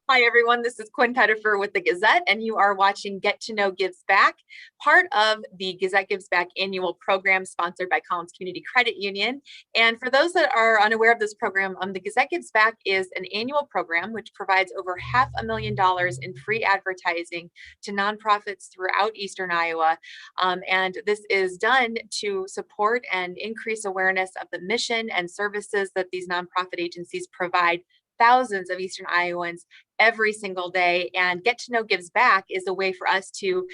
Hi, everyone. This is Quinn Pettifer with the Gazette, and you are watching Get to Know Gives Back, part of the Gazette Gives Back annual program sponsored by Collins Community Credit Union. And for those that are unaware of this program, the Gazette Gives Back is an annual program which provides over $500,000 in free advertising to nonprofits throughout Eastern Iowa. And this is done to support and increase awareness of the mission and services that these nonprofit agencies provide thousands of Eastern Iowans every single day. And Get to Know Gives Back is a way for us to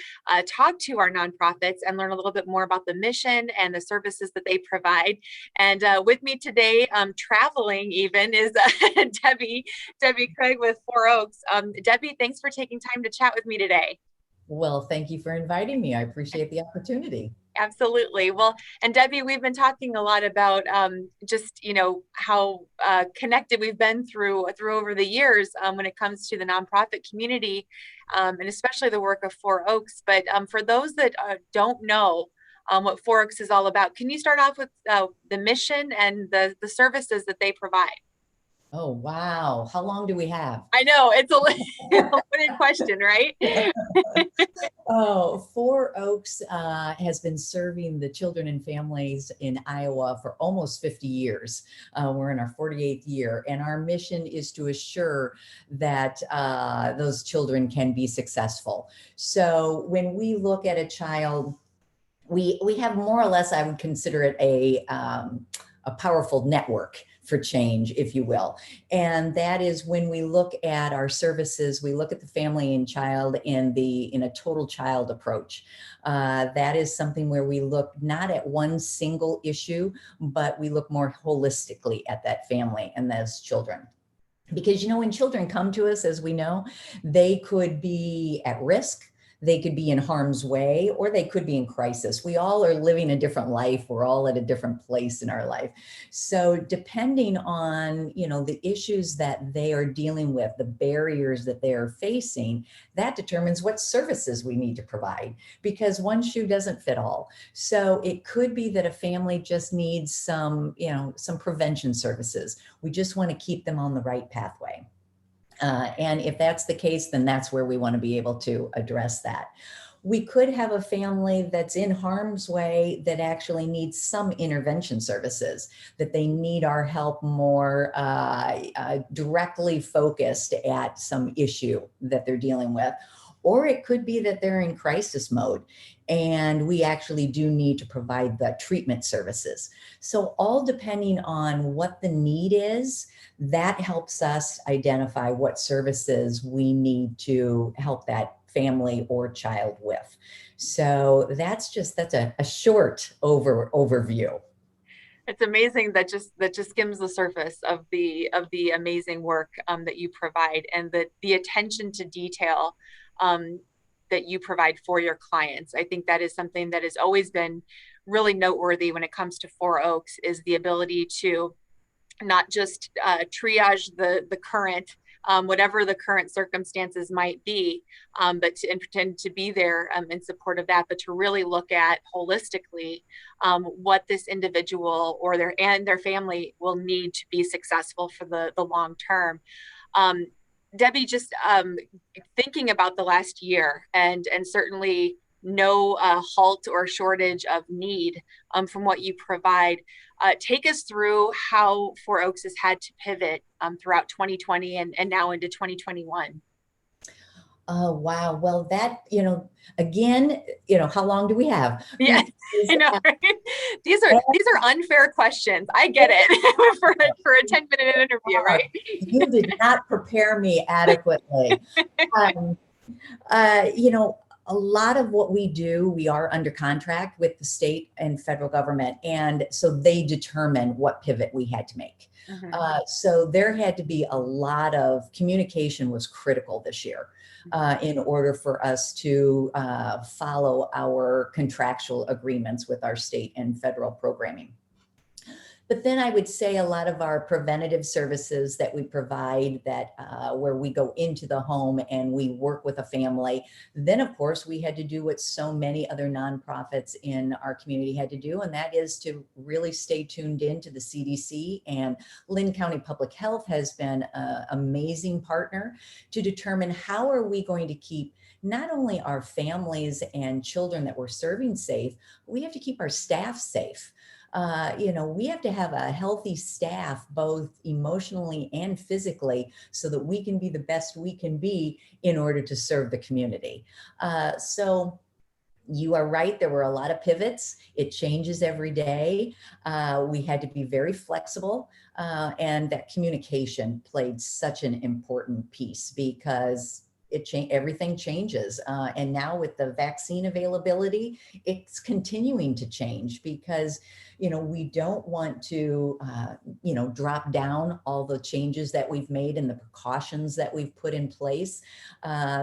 talk to our nonprofits and learn a little bit more about the mission and the services that they provide. And with me today, traveling even, is Debbie Craig with Four Oaks. Debbie, thanks for taking time to chat with me today. Well, thank you for inviting me. I appreciate the opportunity. Absolutely. Well, and Debbie, we've been talking a lot about just how connected we've been through over the years when it comes to the nonprofit community, and especially the work of Four Oaks. But for those that don't know what Four Oaks is all about, can you start off with the mission and the services that they provide? Oh, wow. How long do we have? I know it's a loaded question, right? Oh, Four Oaks has been serving the children and families in Iowa for almost 50 years. We're in our 48th year, and our mission is to assure that those children can be successful. So when we look at a child, we have more or less, I would consider it a powerful network for change, if you will. And that is when we look at our services, we look at the family and child in a total child approach. That is something where we look not at one single issue, but we look more holistically at that family and those children. Because, when children come to us, as we know, they could be at risk. They could be in harm's way, or they could be in crisis. We all are living a different life. We're all at a different place in our life. So depending on, the issues that they are dealing with, the barriers that they are facing, that determines what services we need to provide, because one shoe doesn't fit all. So it could be that a family just needs some prevention services. We just want to keep them on the right pathway. And if that's the case, then that's where we want to be able to address that. We could have a family that's in harm's way that actually needs some intervention services, that they need our help more directly focused at some issue that they're dealing with. Or it could be that they're in crisis mode and we actually do need to provide the treatment services. So all depending on what the need is, that helps us identify what services we need to help that family or child with. So that's a short overview. It's amazing that just skims the surface of the amazing work that you provide, and the attention to detail that you provide for your clients. I think that is something that has always been really noteworthy when it comes to Four Oaks, is the ability to not just triage the current, whatever the current circumstances might be, but to pretend to be there in support of that, but to really look at holistically what this individual or their family will need to be successful for the long term. Debbie, just thinking about the last year, and certainly no halt or shortage of need from what you provide. Take us through how Four Oaks has had to pivot throughout 2020 and now into 2021. Oh, wow. Well, that, again, how long do we have? Yes, I know, right? These are unfair questions. I get it for a 10-minute interview, right? You did not prepare me adequately. A lot of what we do, we are under contract with the state and federal government. And so they determine what pivot we had to make. Mm-hmm. So there had to be a lot of communication was critical this year in order for us to follow our contractual agreements with our state and federal programming. But then I would say a lot of our preventative services that we provide, that where we go into the home and we work with a family, then of course we had to do what so many other nonprofits in our community had to do, and that is to really stay tuned in to the CDC. And Lynn County Public Health has been an amazing partner to determine how are we going to keep not only our families and children that we're serving safe, but we have to keep our staff safe. We have to have a healthy staff, both emotionally and physically, so that we can be the best we can be in order to serve the community. So you are right. There were a lot of pivots. It changes every day. We had to be very flexible, and that communication played such an important piece because everything changes. And now with the vaccine availability, it's continuing to change because, we don't want to, drop down all the changes that we've made and the precautions that we've put in place,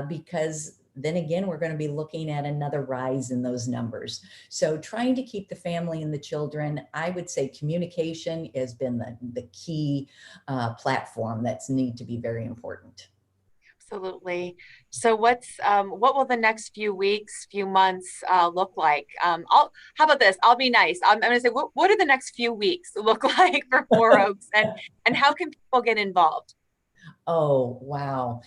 because then again, we're going to be looking at another rise in those numbers. So trying to keep the family and the children, I would say communication has been the key platform that's need to be very important. Absolutely. So what will the next few weeks, few months look like? How about this? I'll be nice. I'm going to say, what do the next few weeks look like for Four Oaks, and how can people get involved? Oh, wow.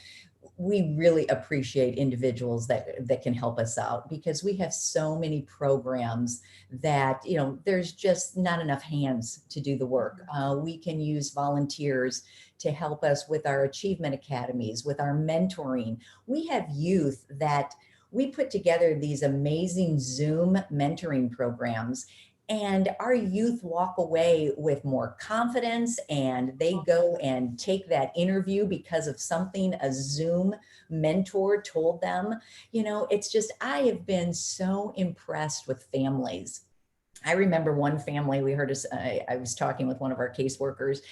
We really appreciate individuals that can help us out because we have so many programs that, there's just not enough hands to do the work. We can use volunteers to help us with our achievement academies, with our mentoring. We have youth that we put together these amazing Zoom mentoring programs, and our youth walk away with more confidence, and they go and take that interview because of something a Zoom mentor told them. It's just, I have been so impressed with families. I remember one family, we heard us, I was talking with one of our caseworkers,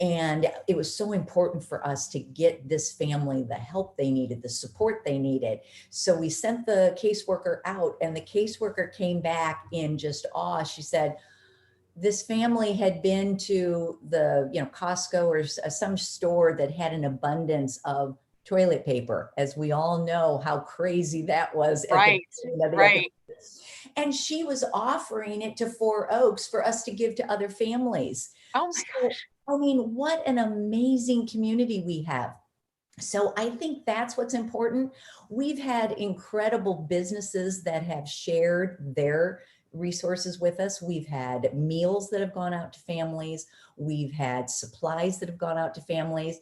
and it was so important for us to get this family the help they needed, the support they needed. So we sent the caseworker out, and the caseworker came back in just awe. She said, this family had been to the, Costco or some store that had an abundance of toilet paper, as we all know how crazy that was at the Right, beginning of the epidemic. right. And she was offering it to Four Oaks for us to give to other families. Oh my So, gosh. I mean, what an amazing community we have. So I think that's what's important. We've had incredible businesses that have shared their resources with us. We've had meals that have gone out to families. We've had supplies that have gone out to families.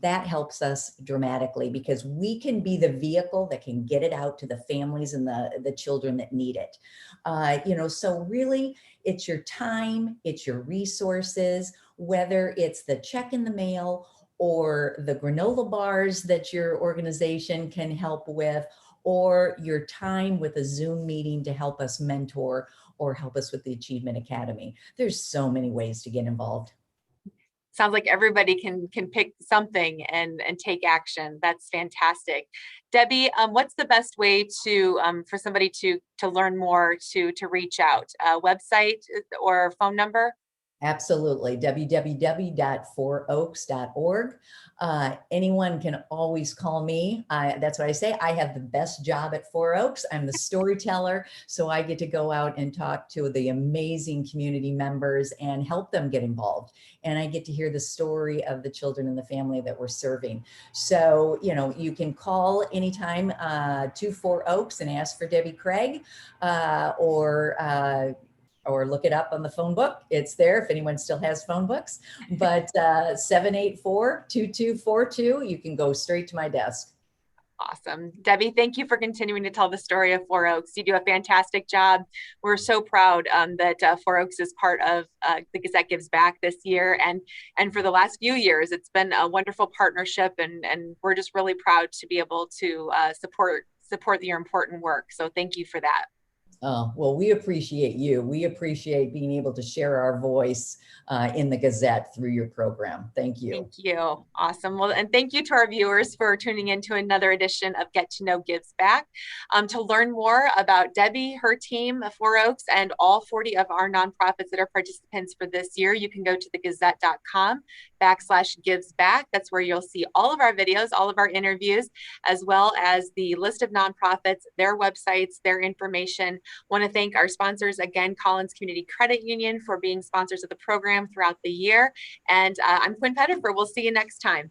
That helps us dramatically because we can be the vehicle that can get it out to the families and the children that need it. So really it's your time, it's your resources, whether it's the check in the mail or the granola bars that your organization can help with, or your time with a Zoom meeting to help us mentor or help us with the Achievement Academy. There's so many ways to get involved. Sounds like everybody can pick something and take action. That's fantastic. Debbie, what's the best way to for somebody to learn more, to reach out? Website or phone number? Absolutely. www.fouroaks.org. Anyone can always call me. That's what I say. I have the best job at Four Oaks. I'm the storyteller. So I get to go out and talk to the amazing community members and help them get involved. And I get to hear the story of the children and the family that we're serving. So, you can call anytime to Four Oaks and ask for Debbie Craig, or look it up on the phone book. It's there if anyone still has phone books. But 784-2242, you can go straight to my desk. Awesome. Debbie, thank you for continuing to tell the story of Four Oaks. You do a fantastic job. We're so proud that Four Oaks is part of the Gazette Gives Back this year. And for the last few years, it's been a wonderful partnership. And we're just really proud to be able to support your important work. So thank you for that. Oh, well, we appreciate you. We appreciate being able to share our voice in the Gazette through your program. Thank you. Thank you. Awesome. Well, and thank you to our viewers for tuning in to another edition of Get to Know Gives Back. To learn more about Debbie, her team, Four Oaks, and all 40 of our nonprofits that are participants for this year, you can go to thegazette.com/gives back. That's where you'll see all of our videos, all of our interviews, as well as the list of nonprofits, their websites, their information. Want to thank our sponsors again, Collins Community Credit Union, for being sponsors of the program throughout the year. And I'm Quinn Pettifer. We'll see you next time.